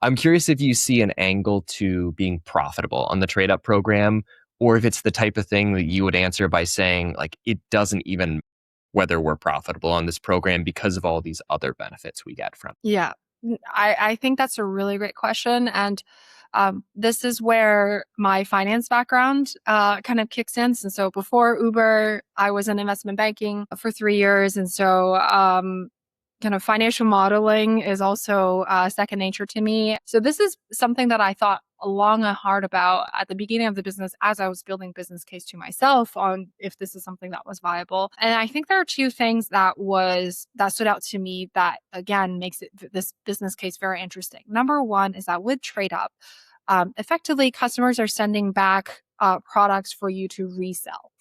I'm curious if you see an angle to being profitable on the trade up program, or if it's the type of thing that you would answer by saying, like, it doesn't even whether we're profitable on this program because of all these other benefits we get from it. Yeah, I think that's a really great question. And this is where my finance background kind of kicks in. And so before Uber, I was in investment banking for 3 years. And so kind of financial modeling is also second nature to me. So this is something that I thought long and hard about at the beginning of the business as I was building business case to myself on if this is something that was viable. And I think there are two things that stood out to me that again makes this business case very interesting. Number one is that with trade up, effectively customers are sending back products for you to resell.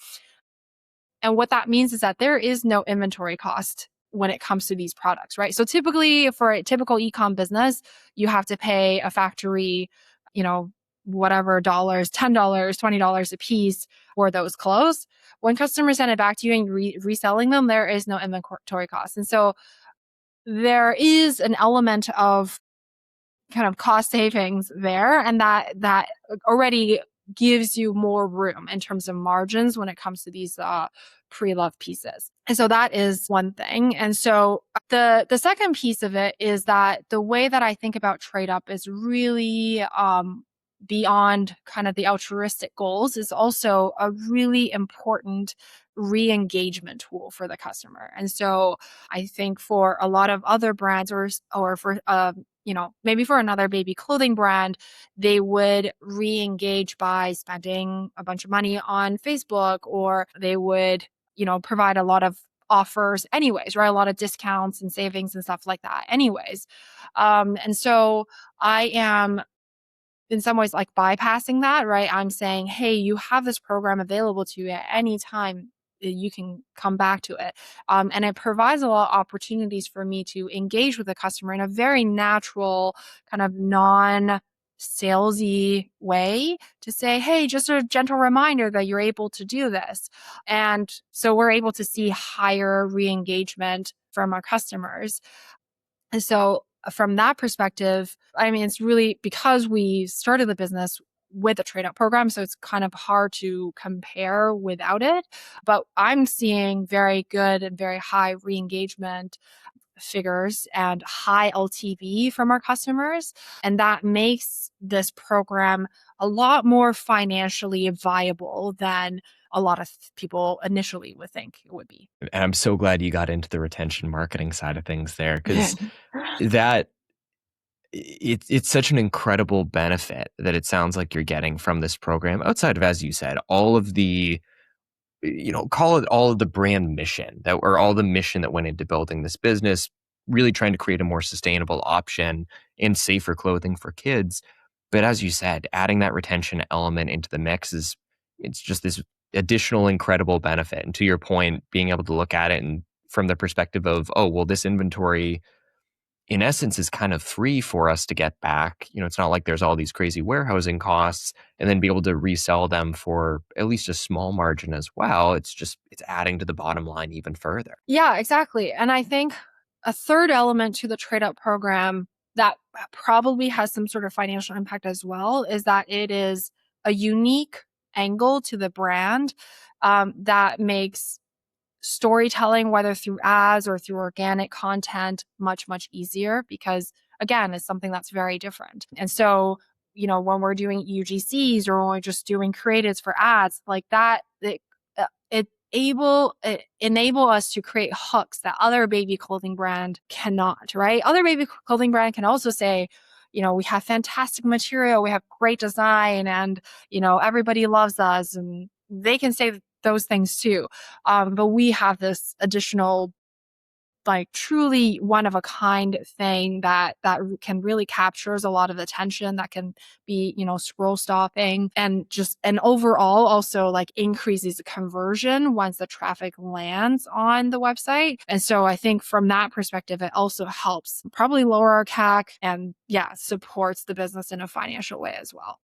And what that means is that there is no inventory cost when it comes to these products, right? So typically for a typical e-com business, you have to pay a factory, you know, whatever dollars, $10, $20 a piece for those clothes. When customers send it back to you and reselling them, there is no inventory cost. And so there is an element of kind of cost savings there, and that already gives you more room in terms of margins when it comes to these pre-loved pieces. And so that is one thing. And so the second piece of it is that the way that I think about trade up is really beyond kind of the altruistic goals, is also a really important re-engagement tool for the customer. And so I think for a lot of other brands, or for maybe for another baby clothing brand, they would re-engage by spending a bunch of money on Facebook, or they would, provide a lot of offers anyways, right? A lot of discounts and savings and stuff like that anyways. And so I am in some ways like bypassing that, right? I'm saying, hey, you have this program available to you at any time. You can come back to it. And it provides a lot of opportunities for me to engage with the customer in a very natural, kind of non-salesy way, to say, hey, just a gentle reminder that you're able to do this. And so we're able to see higher re-engagement from our customers. And so from that perspective, I mean, it's really because we started the business with a trade up program. So it's kind of hard to compare without it. But I'm seeing very good and very high re-engagement figures and high LTV from our customers. And that makes this program a lot more financially viable than a lot of people initially would think it would be. And I'm so glad you got into the retention marketing side of things there, because that it's such an incredible benefit that it sounds like you're getting from this program outside of, as you said, all of the, call it all of the brand mission that, or all the mission that went into building this business, really trying to create a more sustainable option and safer clothing for kids. But as you said, adding that retention element into the mix it's just this additional incredible benefit. And to your point, being able to look at it and from the perspective of, oh, well, this inventory in essence is kind of free for us to get back. It's not like there's all these crazy warehousing costs, and then be able to resell them for at least a small margin as well. It's adding to the bottom line even further. Yeah, exactly. And I think a third element to the trade up program that probably has some sort of financial impact as well is that it is a unique angle to the brand that makes storytelling, whether through ads or through organic content, much, much easier, because again, it's something that's very different. And so, when we're doing UGCs or when we're just doing creatives for ads like that, it enable us to create hooks that other baby clothing brand cannot, right? Other baby clothing brand can also say, we have fantastic material, we have great design, and, everybody loves us. And they can say those things too. But we have this additional, like, truly one of a kind thing that can really captures a lot of attention, that can be, scroll stopping, and overall also like increases the conversion once the traffic lands on the website. And so I think from that perspective, it also helps probably lower our CAC and supports the business in a financial way as well.